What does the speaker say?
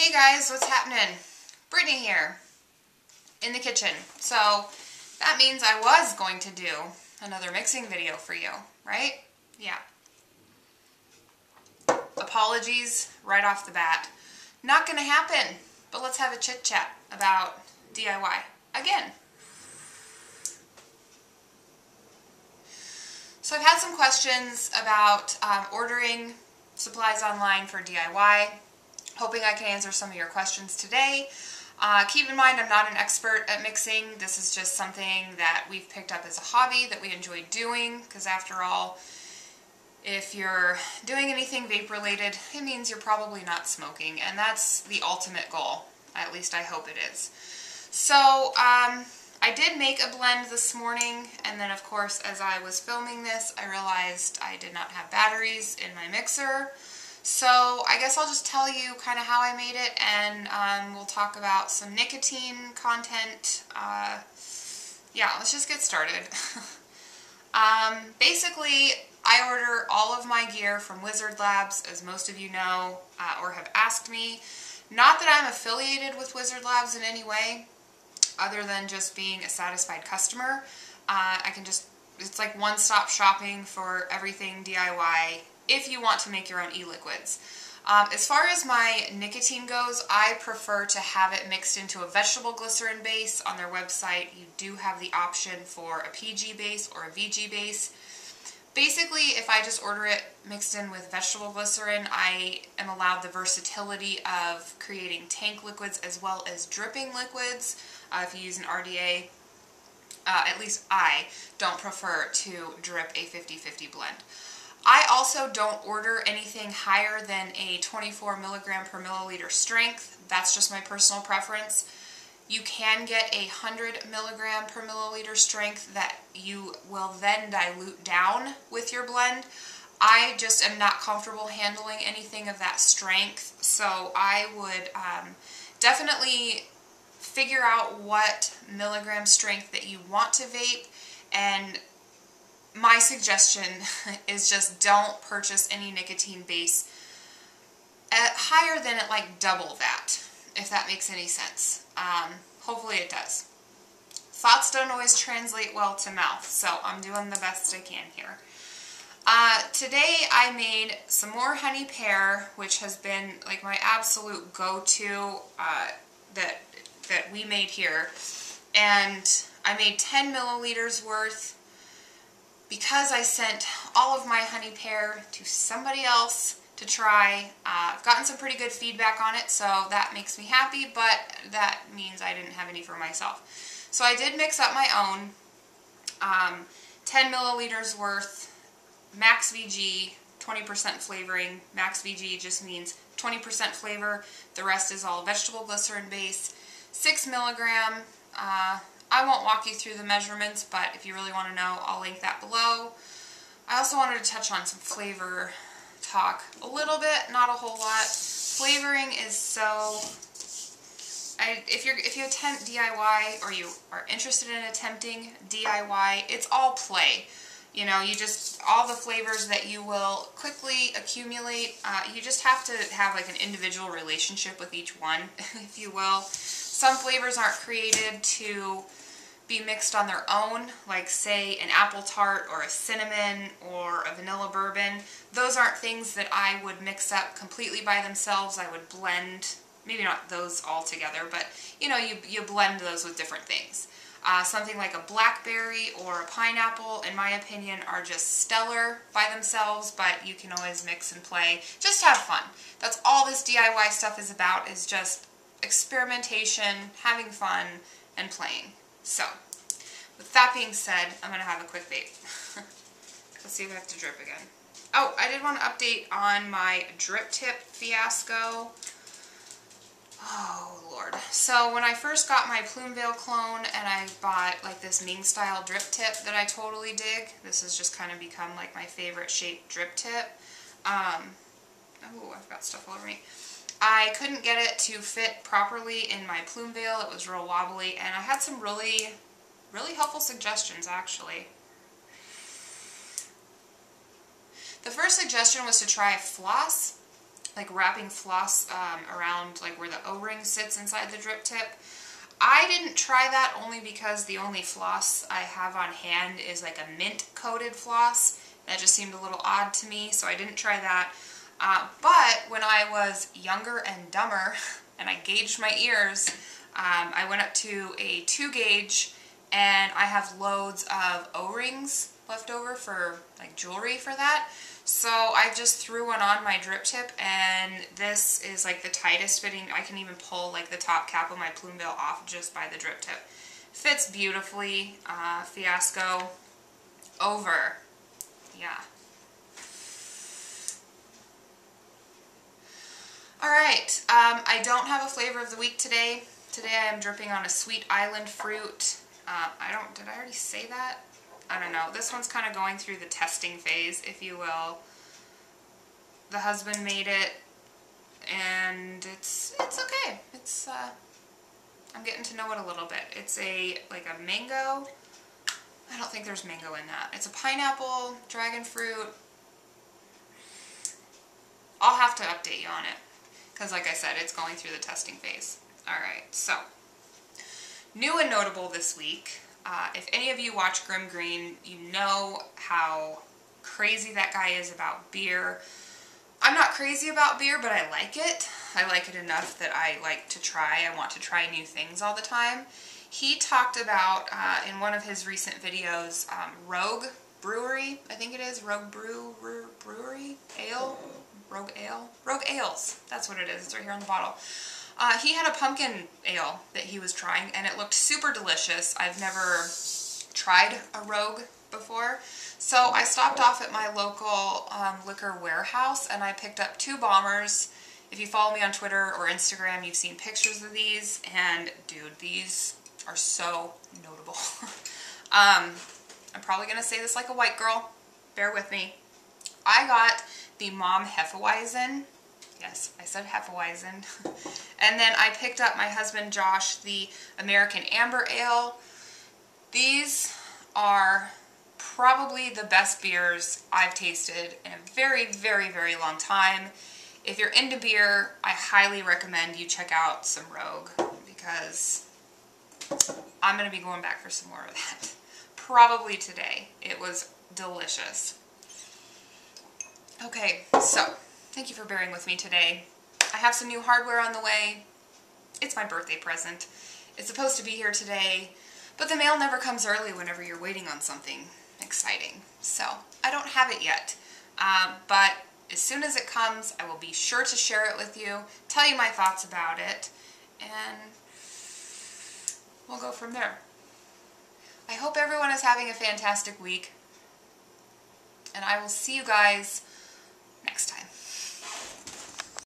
Hey guys, what's happening? Brittany here, in the kitchen. So that means I was going to do another mixing video for you, right? Yeah. Apologies right off the bat. Not gonna happen, but let's have a chit chat about DIY again. So I've had some questions about ordering supplies online for DIY. Hoping I can answer some of your questions today. Keep in mind I'm not an expert at mixing. This is just something that we've picked up as a hobby that we enjoy doing, because after all, if you're doing anything vape related, it means you're probably not smoking, and that's the ultimate goal. At least I hope it is. So I did make a blend this morning, and then of course as I was filming this I realized I did not have batteries in my mixer. So I guess I'll just tell you kind of how I made it, and we'll talk about some nicotine content. Yeah, let's just get started. Basically, I order all of my gear from Wizard Labs, as most of you know, or have asked me. Not that I'm affiliated with Wizard Labs in any way, other than just being a satisfied customer. It's like one-stop shopping for everything DIY, if you want to make your own e-liquids. As far as my nicotine goes, I prefer to have it mixed into a vegetable glycerin base. On their website, you do have the option for a PG base or a VG base. Basically, if I just order it mixed in with vegetable glycerin, I am allowed the versatility of creating tank liquids as well as dripping liquids. If you use an RDA, at least I don't prefer to drip a 50-50 blend. I also don't order anything higher than a 24 milligram per milliliter strength. That's just my personal preference. You can get a 100 milligram per milliliter strength that you will then dilute down with your blend. I just am not comfortable handling anything of that strength, so I would definitely figure out what milligram strength that you want to vape, and my suggestion is just don't purchase any nicotine base at higher than at like double that, if that makes any sense. Hopefully it does. Thoughts don't always translate well to mouth, so I'm doing the best I can here. Today I made some more honey pear, which has been like my absolute go-to that we made here, and I made 10 milliliters worth because I sent all of my honey pear to somebody else to try. I've gotten some pretty good feedback on it, so that makes me happy, but that means I didn't have any for myself. So I did mix up my own 10 milliliters worth, max VG, 20% flavoring. Max VG just means 20% flavor. The rest is all vegetable glycerin base. 6 milligram. I won't walk you through the measurements, but if you really want to know, I'll link that below. I also wanted to touch on some flavor talk a little bit, not a whole lot. Flavoring is so... If you attempt DIY, or you are interested in attempting DIY, it's all play. You know, all the flavors that you will quickly accumulate, you just have to have like an individual relationship with each one, if you will. Some flavors aren't created to be mixed on their own, like say an apple tart or a cinnamon or a vanilla bourbon. Those aren't things that I would mix up completely by themselves. I would blend, maybe not those all together, but you know, you blend those with different things. Something like a blackberry or a pineapple, in my opinion, are just stellar by themselves, but you can always mix and play. Just have fun. That's all this DIY stuff is about, is just experimentation, having fun, and playing. So, with that being said, I'm going to have a quick vape. Let's see if I have to drip again. Oh, I did want to update on my drip tip fiasco. Oh, Lord. So, when I first got my Plumevale clone and I bought like this Ming style drip tip that I totally dig, this has just kind of become like my favorite shaped drip tip. Oh, I've got stuff all over me. I couldn't get it to fit properly in my Plumevale. It was real wobbly, and I had some really helpful suggestions, actually. The first suggestion was to try floss. like wrapping floss around like where the O-ring sits inside the drip tip. I didn't try that only because the only floss I have on hand is like a mint coated floss. That just seemed a little odd to me, so I didn't try that. But when I was younger and dumber and I gauged my ears, I went up to a 2 gauge and I have loads of O-rings left over for like jewelry for that. So I just threw one on my drip tip, and this is like the tightest fitting. I can even pull like the top cap of my plume veil off just by the drip tip. Fits beautifully. Fiasco over. Yeah. Alright, I don't have a flavor of the week today. Today I am dripping on a Sweet Island fruit. Did I already say that? I don't know. This one's kind of going through the testing phase, if you will. The husband made it, and it's okay. I'm getting to know it a little bit. It's like a mango. I don't think there's mango in that. It's a pineapple, dragon fruit. I'll have to update you on it, because like I said, it's going through the testing phase. Alright, so, new and notable this week. If any of you watch Grim Green, you know how crazy that guy is about beer. I'm not crazy about beer, but I like it. I like it enough that I like to try. I want to try new things all the time. He talked about, in one of his recent videos, Rogue Brewery, I think it is, Rogue Brewery? Ale? Rogue Ale? Rogue Ales, that's what it is. It's right here on the bottle. He had a pumpkin ale that he was trying, and it looked super delicious. I've never tried a Rogue before, so I stopped off at my local liquor warehouse, and I picked up 2 bombers. If you follow me on Twitter or Instagram, you've seen pictures of these, and dude, these are so notable. I'm probably going to say this like a white girl. Bear with me. I got the Mom Hefeweizen. Yes, I said Hefeweizen. And then I picked up my husband Josh the American Amber Ale. These are probably the best beers I've tasted in a very, very, very long time. If you're into beer, I highly recommend you check out some Rogue, because I'm going to be going back for some more of that. Probably today. It was delicious. Okay, so thank you for bearing with me today. I have some new hardware on the way. It's my birthday present. It's supposed to be here today, but the mail never comes early whenever you're waiting on something exciting. So I don't have it yet, but as soon as it comes, I will be sure to share it with you, tell you my thoughts about it, and we'll go from there. I hope everyone is having a fantastic week, and I will see you guys next time.